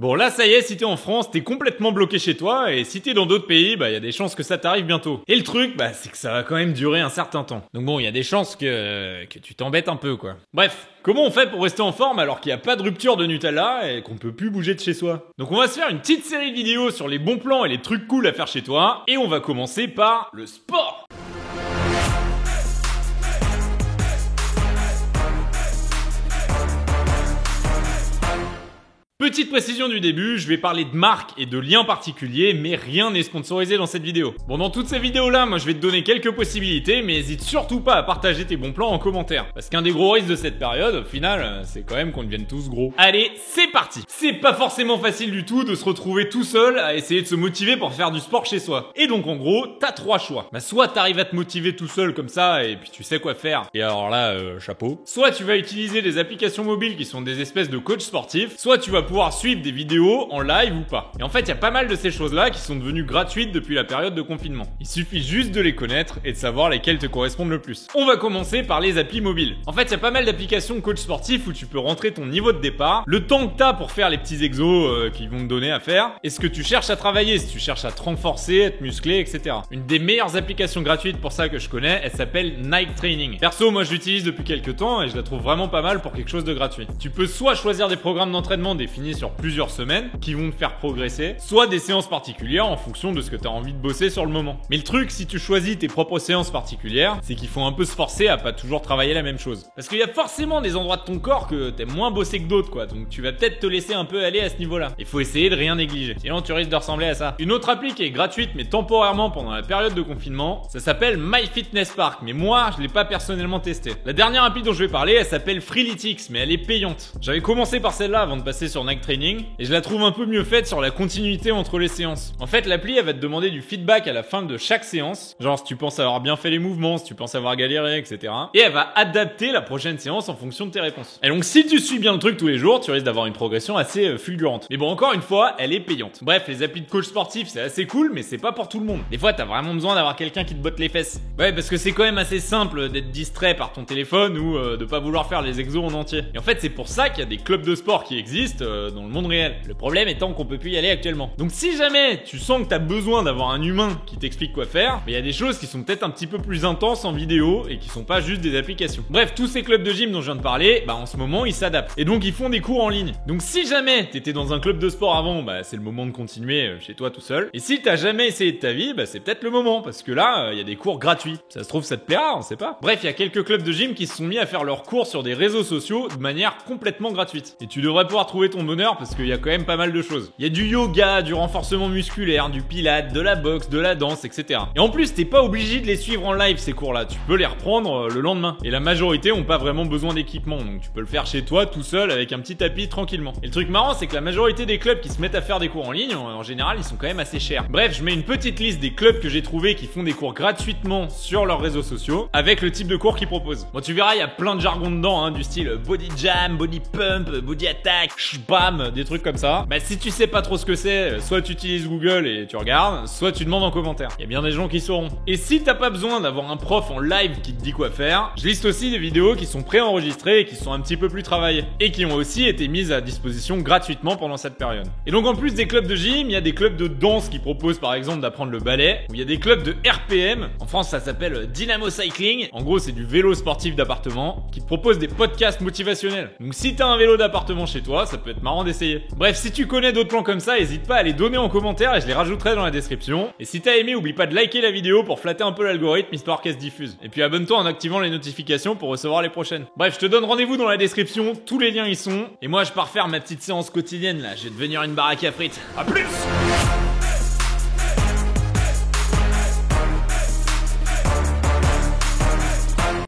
Bon là ça y est, si t'es en France, t'es complètement bloqué chez toi, et si t'es dans d'autres pays, bah y a des chances que ça t'arrive bientôt. Et le truc, bah c'est que ça va quand même durer un certain temps. Donc bon, il y a des chances que tu t'embêtes un peu quoi. Bref, comment on fait pour rester en forme alors qu'il n'y a pas de rupture de Nutella et qu'on peut plus bouger de chez soi? Donc on va se faire une petite série de vidéos sur les bons plans et les trucs cool à faire chez toi, et on va commencer par le sport. Petite précision du début, je vais parler de marques et de liens particuliers, mais rien n'est sponsorisé dans cette vidéo. Bon, dans toutes ces vidéos-là, moi je vais te donner quelques possibilités, mais hésite surtout pas à partager tes bons plans en commentaire. Parce qu'un des gros risques de cette période, au final, c'est quand même qu'on devienne tous gros. Allez, c'est parti! C'est pas forcément facile du tout de se retrouver tout seul à essayer de se motiver pour faire du sport chez soi. Et donc en gros, t'as trois choix. Bah soit t'arrives à te motiver tout seul comme ça, et puis tu sais quoi faire, et alors là, chapeau. Soit tu vas utiliser des applications mobiles qui sont des espèces de coachs sportifs, soit tu vas pouvoir suivre des vidéos en live ou pas. Et en fait, il y a pas mal de ces choses-là qui sont devenues gratuites depuis la période de confinement. Il suffit juste de les connaître et de savoir lesquelles te correspondent le plus. On va commencer par les applis mobiles. En fait, il y a pas mal d'applications coach sportifs où tu peux rentrer ton niveau de départ, le temps que t'as pour faire les petits exos qu'ils vont te donner à faire, et ce que tu cherches à travailler, si tu cherches à te renforcer, à te muscler, etc. Une des meilleures applications gratuites pour ça que je connais, elle s'appelle Nike Training. Perso, moi je l'utilise depuis quelques temps et je la trouve vraiment pas mal pour quelque chose de gratuit. Tu peux soit choisir des programmes d'entraînement définis sur plusieurs semaines qui vont te faire progresser, soit des séances particulières en fonction de ce que tu as envie de bosser sur le moment. Mais le truc, si tu choisis tes propres séances particulières, c'est qu'il faut un peu se forcer à pas toujours travailler la même chose. Parce qu'il y a forcément des endroits de ton corps que t'aimes moins bosser que d'autres quoi, donc tu vas peut-être te laisser un peu aller à ce niveau-là. Il faut essayer de rien négliger, sinon tu risques de ressembler à ça. Une autre appli qui est gratuite mais temporairement pendant la période de confinement, ça s'appelle MyFitnessPark, mais moi je l'ai pas personnellement testé. La dernière appli dont je vais parler, elle s'appelle Freeletics, mais elle est payante. J'avais commencé par celle-là avant de passer sur Nike Training, et je la trouve un peu mieux faite sur la continuité entre les séances. En fait, l'appli, elle va te demander du feedback à la fin de chaque séance. Genre, si tu penses avoir bien fait les mouvements, si tu penses avoir galéré, etc. Et elle va adapter la prochaine séance en fonction de tes réponses. Et donc, si tu suis bien le truc tous les jours, tu risques d'avoir une progression assez fulgurante. Mais bon, encore une fois, elle est payante. Bref, les applis de coach sportif, c'est assez cool, mais c'est pas pour tout le monde. Des fois, t'as vraiment besoin d'avoir quelqu'un qui te botte les fesses. Ouais, parce que c'est quand même assez simple d'être distrait par ton téléphone ou de pas vouloir faire les exos en entier. Et en fait, c'est pour ça qu'il y a des clubs de sport qui existent dans le monde réel. Le problème étant qu'on peut plus y aller actuellement. Donc si jamais tu sens que t'as besoin d'avoir un humain qui t'explique quoi faire, mais il y a des choses qui sont peut-être un petit peu plus intenses en vidéo et qui sont pas juste des applications. Bref, tous ces clubs de gym dont je viens de parler, bah en ce moment ils s'adaptent. Et donc ils font des cours en ligne. Donc si jamais t'étais dans un club de sport avant, bah c'est le moment de continuer chez toi tout seul. Et si t'as jamais essayé de ta vie, bah c'est peut-être le moment, parce que là, il y a des cours gratuits. Ça se trouve ça te plaira, on sait pas. Bref, il y a quelques clubs de gym qui se sont mis à faire leurs cours sur des réseaux sociaux de manière complètement gratuite. Et tu devrais pouvoir trouver ton bonheur parce qu'il y a quand même pas mal de choses. Il y a du yoga, du renforcement musculaire, du pilates, de la boxe, de la danse, etc. Et en plus, t'es pas obligé de les suivre en live ces cours-là, tu peux les reprendre le lendemain. Et la majorité ont pas vraiment besoin d'équipement, donc tu peux le faire chez toi tout seul avec un petit tapis tranquillement. Et le truc marrant, c'est que la majorité des clubs qui se mettent à faire des cours en ligne, en général, ils sont quand même assez chers. Bref, je mets une petite liste des clubs que j'ai trouvé qui font des cours gratuitement sur leurs réseaux sociaux, avec le type de cours qu'ils proposent. Bon, tu verras, il y a plein de jargon dedans, du style body jam, body pump, body attack, bam, des trucs comme ça. Bah si tu sais pas trop ce que c'est, soit tu utilises Google et tu regardes, soit tu demandes en commentaire. Il y a bien des gens qui sauront. Et si t'as pas besoin d'avoir un prof en live qui te dit quoi faire, je liste aussi des vidéos qui sont préenregistrées et qui sont un petit peu plus travaillées. Et qui ont aussi été mises à disposition gratuitement pendant cette période. Et donc en plus des clubs de gym, il y a des clubs de danse qui proposent par exemple d'apprendre le ballet, ou il y a des clubs de RPM, en France ça s'appelle Dynamo Cycling, en gros c'est du vélo sportif d'appartement, qui te propose des podcasts motivationnels. Donc si t'as un vélo d'appartement chez toi, ça peut être marrant d'essayer. Bref, si tu connais d'autres plans comme ça, n'hésite pas à les donner en commentaire et je les rajouterai dans la description. Et si t'as aimé, oublie pas de liker la vidéo pour flatter un peu l'algorithme histoire qu'elle se diffuse. Et puis abonne-toi en activant les notifications pour recevoir les prochaines. Bref, je te donne rendez-vous dans la description, tous les liens y sont. Et moi je pars faire ma petite séance quotidienne là, je vais devenir une baraque à frites. A plus!